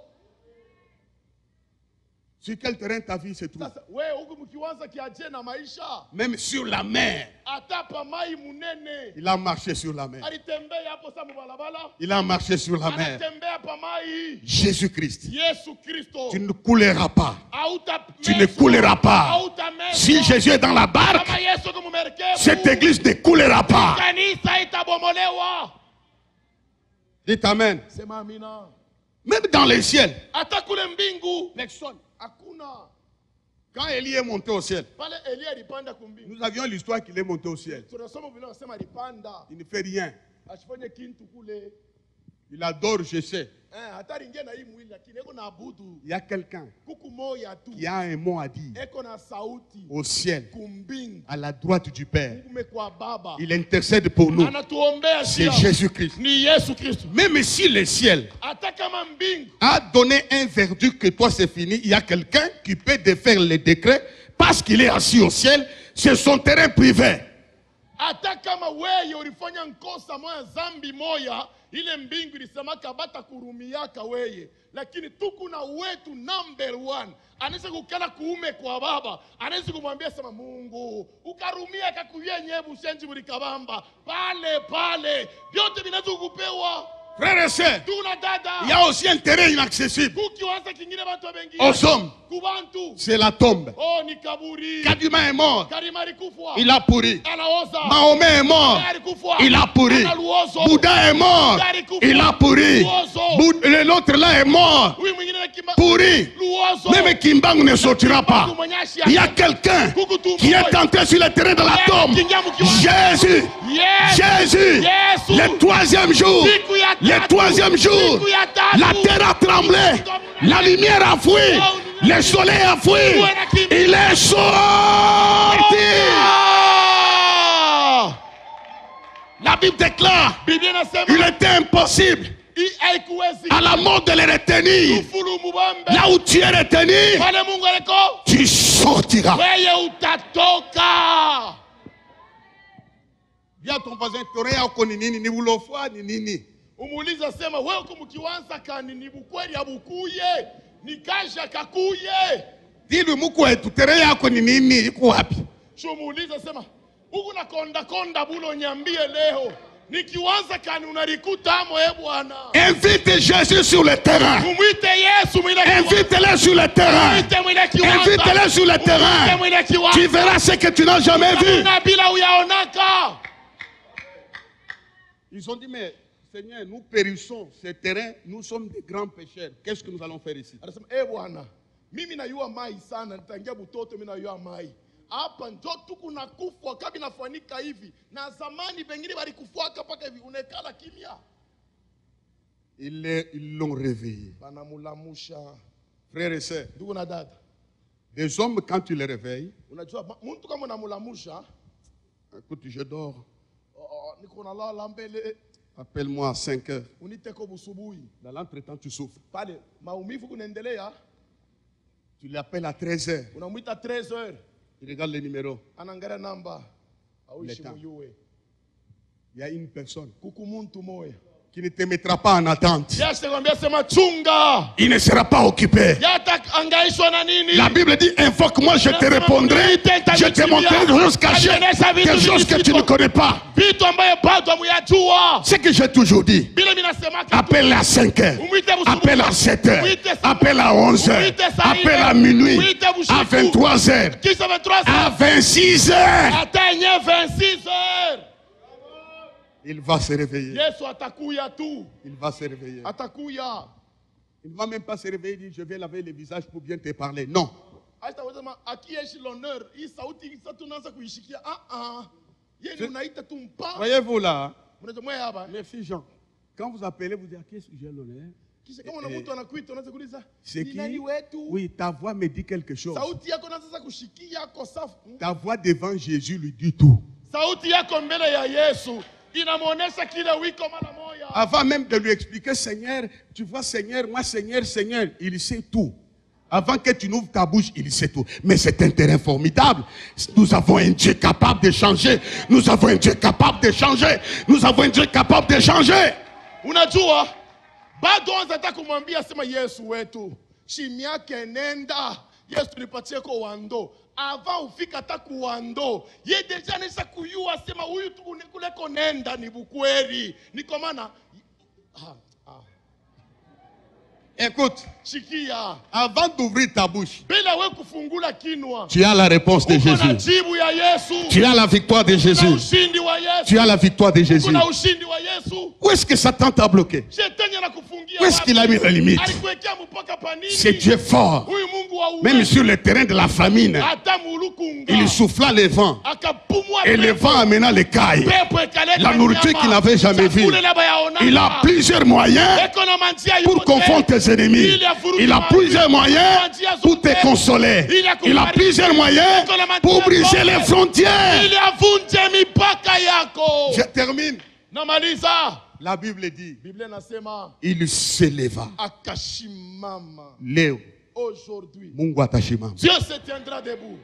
Sur quel terrain ta vie se trouve? Sasa wewe huku mkiwanza kiaje na maisha? Même sur la mer. Atapa mai munene. Il a marché sur la mer. Alitembea hapo sa mubalabala. Il a marché sur la mer. Anatembea pa mai. Jésus-Christ. Yesu Kristo. Tu ne couleras pas. Auta Tu ne couleras pas. Auta meso. Si Jésus est dans la barque, Kama Yesu kumumerkebu. cette église ne coulera pas. Kanisa itabomolewa. Dites amen. Sema amina. Même dans les ciels, Hata kule mbingu. personne. Hakuna. Quand Élie est monté au ciel, Pale Elia alipanda kumbingu. nous avions l'histoire qu'il est monté au ciel. Tunasoma vile wanasema alipanda. Il ne fait rien. Asifanye kintu kule. Il adore, je sais. hata ringia na hii mwili lakini eko na abudu. Il y a quelqu'un Kuku moya tu. qui a un mot à dire Eko na sauti. au ciel, Kumbingu. à la droite du Père. Mungu kwa baba. Il intercède pour nous. Anatuombea C'est sisi. Jésus-Christ. Ni Yesu Kristo. Même si le ciel Hata kama mbingu a donné un verdict que toi c'est fini, il y a quelqu'un qui peut défaire les décrets parce qu'il est assis au ciel. C'est son terrain privé. hata kama wewe ulifanya nkosa moya zambi moya ile mbingu ilisemaka bata kurumiaka wewe, lakini tuku na wetu number 1 anaweza kukala kuume kwa baba, anaweza kumwambia sema Mungu ukarumia kakuvia nyebu senji bulikabamba pale pale vyote vinaweza kukupewa. Frères et sœurs, Tuna dada il y a aussi un terrain inaccessible kukiwanza kingine watu wengi aux hommes. kubantu C'est la tombe. oh ni kaburi. Kadima est mort, Karima alikufwa il a pourri. anaoza. Mahomet est mort, Alikufwa il a pourri. analuozo. Bouddha est mort, il a pourri. L'autre là est mort, Huyu mwingine na kimba pourri. luozo. Même Kimbangu ne sortira pas. Il y a quelqu'un qui est entré sur le terrain de la tombe. Jésus, Jésus, le troisième jour, le troisième jour, la terre a tremblé, la lumière a fui, le soleil a fui, il est sorti. La Bible déclare, Biblia inasema il était impossible haikuwezi à la mort de les retenir. kufuru mubambe. Là où tu es retenu, Pale Mungu aliko tu sortiras. wewe utatoka. Viens ton voisin, tu yako ni nini, ni ulofwa ni nini. Umuuliza sema wewe kumkiwanza kani ni bukweli abukuye ni kasha kakuye. Dis-lui muko wetu, tere yako ni nini, iko wapi? Shumuuliza sema huku na konda konda bulo nyambie leo nikiwanza kani unalikuta amo Bwana. Invite Jésus sur le terrain. Umwite Yesu mwile kiwanza. Invite-le sur le terrain. Umwite mwile kiwanza. Invite-le sur le Umwite terrain. mwile kiwanza. Tu verras ce que tu n'as jamais vu. Na bila uyaonaka. Ils ont dit, mais Seigneur, nous périssons ce terrain, nous sommes des grands pécheurs. Qu'est-ce que nous allons faire ici? Anasema Bwana, mimi najua mai sana, nitangia butoto mimi najua mai. Hapa njo tuku na kufwa kabi nafanika hivi. Na zamani pengine walikufuaka paka hivi unekala kimya. Ils l'ont réveillé. Banamulamusha. Frères et sœurs, Ndugu na dada. des hommes, quand tu les réveilles, Unajua mtu kama unamulamusha, écoute, je dors, niko nalala mbele, appelle-moi à 5 heures. uniteko busubuhi. Dans l'entretemps, tu souffres. Pale maumivu kunaendelea, Tu l'appelles à 13 heures. unamuita 13h. Il regarde le numéro. Anaangalia namba. Auishi Leta. muyue. Il y a une personne Kuku muntu moya. qui ne te mettra pas en attente. Yesu kwambia sema chunga. Il ne sera pas occupé. Yata angaishwa na nini? La Bible dit, invoque-moi, je te répondrai. Je te montrerai des choses cachées, des choses que tu ne connais pas. Vitu ambaye bado hamuyajua. Ce que j'ai toujours dit, Bila mimi nasema appelle à 5 heures, appelle à 7 heures, appelle à 11 heures, appelle à minuit, à 23 heures, kisha 23 à 26 heures. atanye 26h. Il va se réveiller. Yesu atakuya tu. Il va se réveiller. Atakuya. Il ne va même pas se réveiller et dire, je vais laver le visage pour bien te parler. Non. Hata wasema akieshi l'honneur, hii sauti sasa tunaanza kuishikia. Yeye unaita tu mpa. Voyez-vous là? Mnaje mwe hapa. Merci Jean. Quand vous appelez, vous dites, qu'est-ce que j'ai l'honneur? Kisha kama una mtu anakuita unaanza kuuliza, C'est ni qui? nani wetu? Oui, ta voix me dit quelque chose. Sauti yako unaanza kushikia yako safu. Ta voix devant Jésus lui dit tout. Sauti yako mbele ya Yesu inamuonesha kile wiko mara moja. Avant même de lui expliquer, Seigneur, tu vois, Seigneur, moi, Seigneur, Seigneur, il sait tout. Avant que tu n'ouvres ta bouche, il sait tout. Mais c'est un terrain formidable. Nous avons un Dieu capable de changer. Nous avons un Dieu capable de changer. Nous avons un Dieu capable de changer. Unajua, bado anataka kumwambia sema Yesu wetu, shimia kenenda. Yesu tulipatie kwa wando. Ava ufika hata kuwando. Ye deja anaweza kuyua sema huyu tu kule konenda ni bukweli. Ni kwa maana Écoute, shikia. avant d'ouvrir ta bouche, Bila we kufungula kinwa. tu as la réponse de Uko na Jésus. jibu ya Yesu. Tu as la victoire de Kuna Jésus. ushindi wa Yesu. Tu as la victoire de Jésus. Kuna ushindi wa Yesu. Où est-ce que Satan t'a bloqué? Shetani anakufungia. Où est-ce qu'il a mis la limite? Alikuwekea mpaka pa nini? C'est Dieu fort. Huyu Mungu wa Même sur le terrain de la famine, ata mulukunga il souffla les vents. akapumua Et le vent amena les cailles. pepo ekaleta La nourriture qu'il n'avait jamais vue. chakula na bayaonanga. Il a plusieurs moyens Eko na manjia pour yote. confondre tes ennemis. Il a plusieurs moyens pour te consoler. Il a plusieurs moyens pour briser les frontières. ili avunje mipaka yako. Je termine. Namaliza. La Bible dit, Biblia nasema il s'éleva. akashimama. Léo, Aujourd'hui, Mungu atashimama. Dieu se tiendra debout.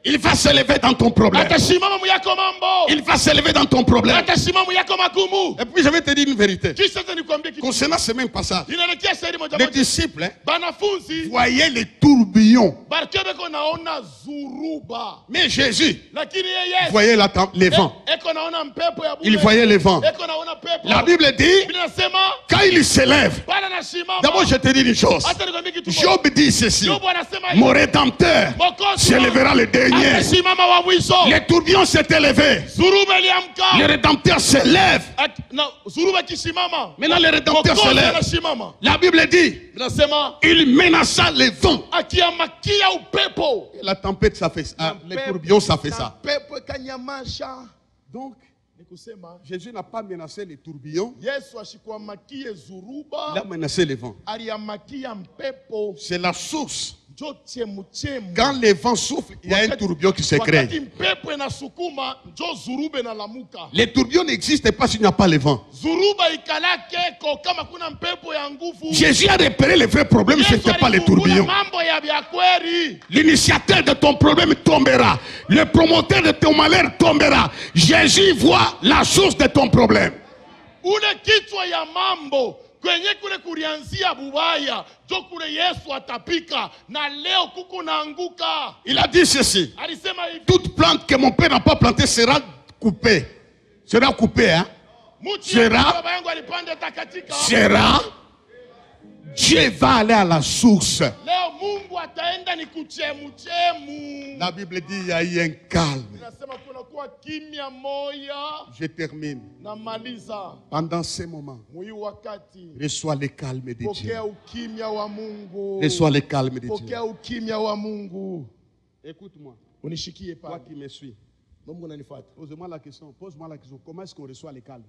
Il va s'élever dans ton problème. Atashimama muyako mambo. Il va s'élever dans ton problème. Atashimama muyako magumu. Et puis je vais te dire une vérité. Kisha tena nikwambie kitu. Concernant ce même passage, Inaelekea shairi moja les moja. disciples Banafunzi voyaient les tourbillons. barikebeko naona zuruba. Mais Jésus Lakini yeye voyait les vents. eko naona mpepo ya bure. Il voyait les vents. Eko naona pepo. La Bible dit, Biblia nasema quand il s'élève, bana nashimama. d'abord je te dis une chose. Hata nikwambie kitu. Job dit ceci, Job anasema hivi. mon rédempteur s'élèvera le dernier. Atashimama wa mwisho. Les tourbillons s'est élevé. Zuruba iliamka. Le rédempteur s'élève. Na zuruba kisimama. Maintenant le rédempteur Mwokozi s'élève. anashimama. La Bible dit, Nasema il menaça les vents. akiamakia upepo. La tempête, ça fait ça. Les tourbillons, ça fait ça. Pepo ikanyamasha. Donc, Ni kusema Jésus n'a pas menacé les tourbillons. Yesu ashikuamakie Il a zuruba, menacé les vents. aliamakia mpepo. C'est la source. Njo chemuchemu. Quand les vents soufflent, il y a un tourbillon qui se crée. Wakati mpepo inasukuma njo zuruba inalamuka. Les tourbillons n'existent pas s'il n'y a pas les vents. Zuruba ikalakeko kama kuna mpepo ya nguvu. Jésus a repéré les vrais problèmes, ce n'était pas les tourbillons. Mambo ya vya kweli. L'initiateur de ton problème tombera. Le promoteur de ton malheur tombera. Jésus voit la source de ton problème. Ule kichwa ya mambo kwenye kule kulianzia bubaya jo kule Yesu atapika na leo kuko naanguka. Il a dit ceci. Alisema hivi. Toute plante que mon père n'a pas plantée sera coupée. Sera coupée, hein? Baba yangu alipanda takatika. Sera. Dieu va aller à la source. Leo Mungu ataenda ni kuchemuchemu. La Bible dit il y a eu un calme. Inasema kuna kuwa kimya moya. Je termine. Na maliza. Pendant ces moments, Mui wakati. reçois le calme de Dieu. Pokea ukimya wa Mungu. Reçois le calme de Dieu. Pokea ukimya wa Mungu. Écoute-moi. Unishikie Toi pale. qui me suis. Mungu ananifuata. Pose-moi la question. Pose-moi la question. Comment est-ce qu'on reçoit le calme?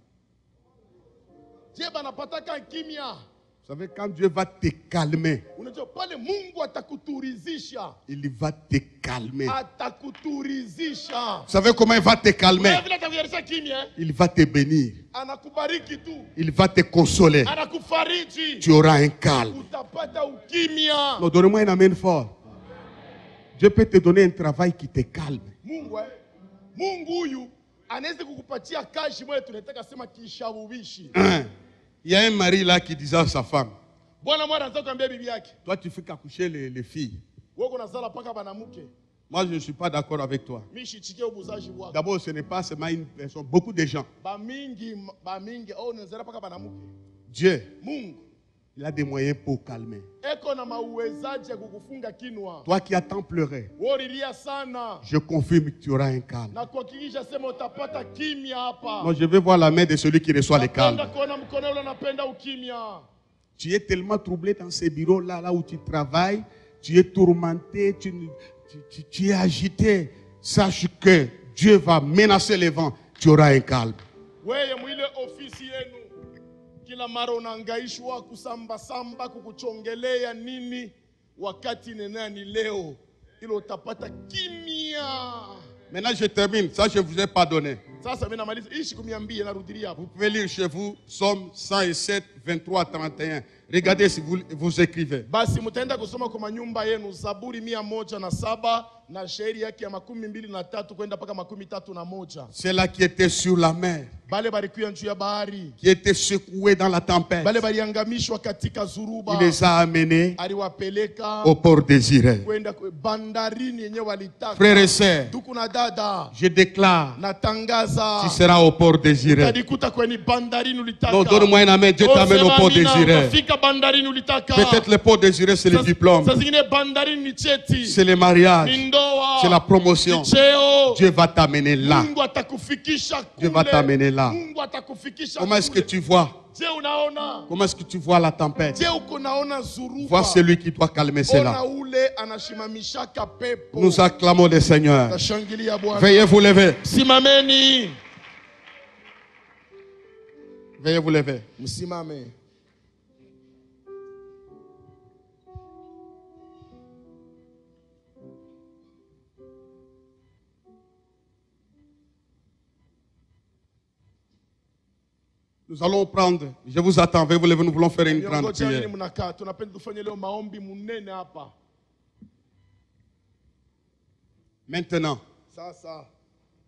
Je banapataka kimya. Vous savez, quand Dieu va te calmer, Unajua pale Mungu atakuturizisha. il va te calmer. Atakuturizisha. Vous savez comment il va te calmer? Vile atakuyarisha kimya. Il va te bénir. Anakubariki tu. Il va te consoler. Anakufariji. Tu auras un calme. Utapata ukimya. Non, donne-moi un amen fort. Dieu peut te donner un travail qui te calme. Mungu huyu anaweza kukupatia kazi moja tunataka sema kishawishi. Il y a un mari là qui disait à sa femme, Bwana mwana anataka kuambia bibi yake, toi tu fais qu'accoucher les filles. wewe unazala paka banamuke. Moi je ne suis pas d'accord avec toi. Mimi shichike ubuzaji wako. D'abord ce n'est pas seulement une personne, beaucoup de gens. Ba mingi unazala paka banamuke. Dieu, Mungu il a des moyens pour calmer. eko na mauwezaji ya kukufunga kinwa. Toi qui as tant pleuré, Worilia sana. je confirme que tu auras un calme. Na kuhakikisha sema utapata kimya hapa. Moi je vais voir la main de celui qui reçoit le calme. Napenda kuona mkono ule napenda ukimya. Tu es tellement troublé dans ces bureaux-là, là où tu travailles, tu es tourmenté, tu es agité. Sache que Dieu va menacer les vents, tu auras un calme. Wewe mwile ofisi yenu kila mara unahangaishwa kusamba samba kukuchongelea nini, wakati ni nani leo ilo utapata kimya. Maintenant je termine, ça je vous ai pardonné. Sasa mimi namaliza ishi kumiambia narudilia hapo. Vous pouvez lire chez vous Psaume 107, 23, 31. Regardez si vous écrivez. Basi mtaenda kusoma kwa nyumba yenu Zaburi 107 na shairi yake ya 23 kwenda mpaka 31. C'est là qui était sur la mer, Bale barikuya juu ya bahari. qui était secoué dans la tempête. Bale baliangamishwa katika zuruba. Il les a amenés Aliwapeleka au port désiré. kwenda bandarini yenyewe walitaka. Frères et sœurs, Duku na dada. je déclare, Natangaza. tu seras au port désiré. Utajikuta kwenye bandarini ulitaka. Non, donne-moi un amen, Dieu t'amène. amène Sema au pot amina, désiré. utafika bandarini ulitaka. Peut-être le pot désiré, c'est le diplôme, Saa zingine bandarini ni cheti, c'est le mariage, ni ndoa, c'est la promotion. ni cheo. Dieu va t'amener là. Mungu atakufikisha Dieu va kule. t'amener là. Mungu atakufikisha Comment est-ce que kule. tu vois? Je unaona? Comment est-ce que tu vois la tempête? Je uko naona zuruba? Vois celui qui doit calmer cela. Ona ule anashimamishaka pepo. Nous acclamons le Seigneur. Tashangilia Bwana. Veuillez vous lever. Simameni. Veuillez vous lever. Msimame. Nous allons prendre. Je vous attends. Veuillez vous lever. Nous voulons faire une grande Miongoja prière. nini mnakaa? Tunapenda tufanye leo maombi munene hapa. Maintenant, Sasa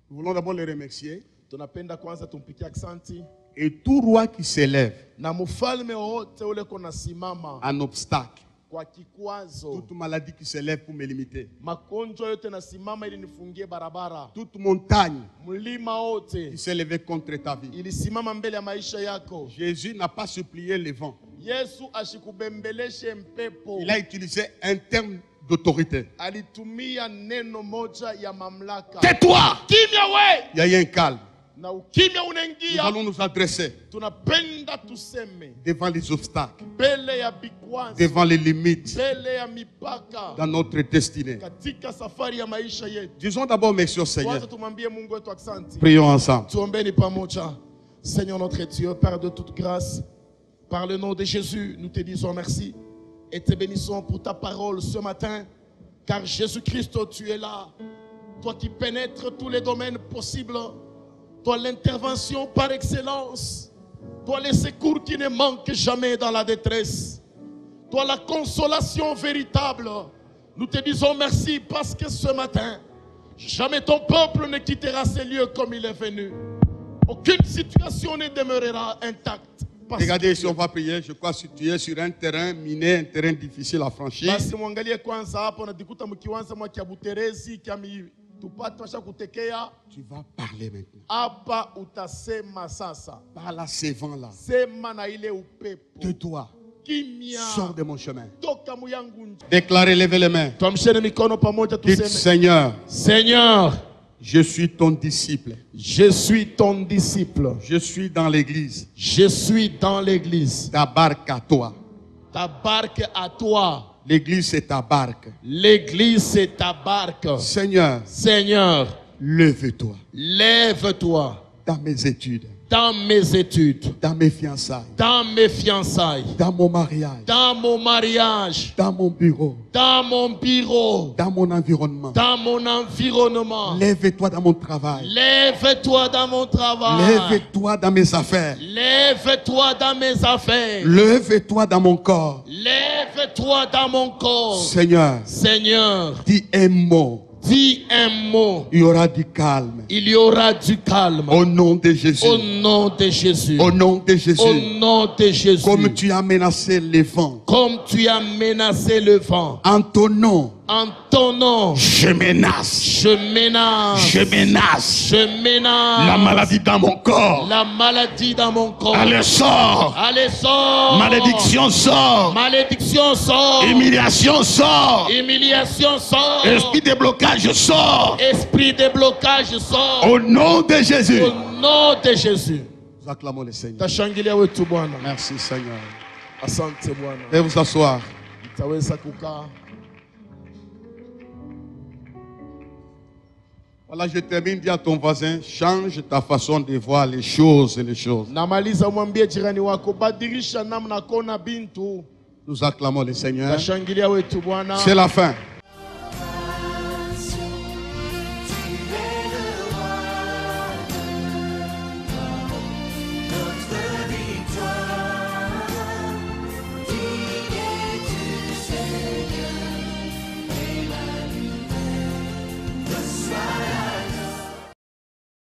nous voulons d'abord les remercier. tunapenda kwanza tumpikie aksanti Et tout roi qui s'élève na mfalme wote ule kona simama en obstacle, kwa kikwazo, toute maladie qui s'élève pour me limiter, magonjwa yote nasimama ili nifungie barabara, toute montagne mlima wote qui s'est levée contre ta vie. ilisimama mbele ya maisha yako. Jésus n'a pas supplié les vents. Yesu ashikubembeleshe mpepo, Il a utilisé un terme d'autorité. alitumia neno moja ya mamlaka. Tais-toi! Kimya we, Il y a eu un calme. na ukimya Nous unaingia. allons nous adresser Tunapenda tuseme devant les obstacles, mbele ya vikwazo, devant les limites mbele ya mipaka dans notre destinée. katika safari ya maisha yetu. Disons d'abord merci au Seigneur. Kwanza tumwambie Mungu wetu asante. Prions ensemble. Tuombeni pamoja. Seigneur notre Dieu, Père de toute grâce, par le nom de Jésus, nous te disons merci et te bénissons pour ta parole ce matin, car Jésus-Christ, tu es là, toi qui pénètres tous les domaines possibles, toi l'intervention par excellence, toi les secours qui ne manquent jamais dans la détresse, toi la consolation véritable. Nous te disons merci parce que ce matin, jamais ton peuple ne quittera ces lieux comme il est venu. Aucune situation ne demeurera intacte. Regardez, si on va prier, je crois que tu es sur un terrain miné, un terrain difficile à franchir. Basi mwangalie kwanza hapo najikuta mkiwanza mwa kia Buterezi kia tupata washa kutekea Tu vas parler maintenant. hapa, utasema sasa, Parle à ces vents-là. sema na ile upepo, Tais-toi. kimya, Sors de mon chemin. toka muyangu nje. Déclarez, levez les mains. Tuamsheni mikono pamoja Dites, tuseme, Seigneur, Seigneur, je suis ton disciple. je suis ton disciple, Je suis dans l'église. je suis dans l'église, Ta barque à toi. ta barque à toi, L'église, c'est ta barque. l'église c'est ta barque. Seigneur, Seigneur, lève-toi lève-toi dans mes études, dans mes études, dans mes fiançailles, dans mes fiançailles, dans mon mariage, dans mon mariage, dans mon bureau, dans mon bureau, dans mon environnement. dans mon environnement. Lève-toi dans mon travail. Lève-toi dans mon travail. Lève-toi dans mes affaires. Lève-toi dans mes affaires. Lève-toi dans mon corps. Lève-toi dans mon corps. Seigneur, Seigneur, dis un mot. dis un mot. Il y aura du calme. Il y aura du calme. Au nom de Jésus. Au nom de Jésus. Au nom de Au Jésus. nom de Jésus. Comme tu as menacé les vents. Comme tu as menacé le vent. En ton nom, En ton nom, je menace. je menace. Je menace Je menace. la maladie dans mon corps. La maladie dans mon corps. Allez, sors. Allez, sors. Malédiction, sort. Malédiction, sort. Humiliation, sort. Humiliation, sort. Esprit de blocage, sort. Esprit de blocage, sort. Au nom de Jésus. Au nom de Jésus. Nous acclamons le Seigneur. Tashangilia wetu Bwana. Merci Seigneur. Asante Bwana. Veuillez vous asseoir. Taweza kukaa. Voilà, je termine. Dis à ton voisin, change ta façon de voir les choses et les choses. Namaliza mwambie jirani wako badilisha namna kona bintu. Nous acclamons le Seigneur. Tashangilia wetu Bwana. C'est la fin.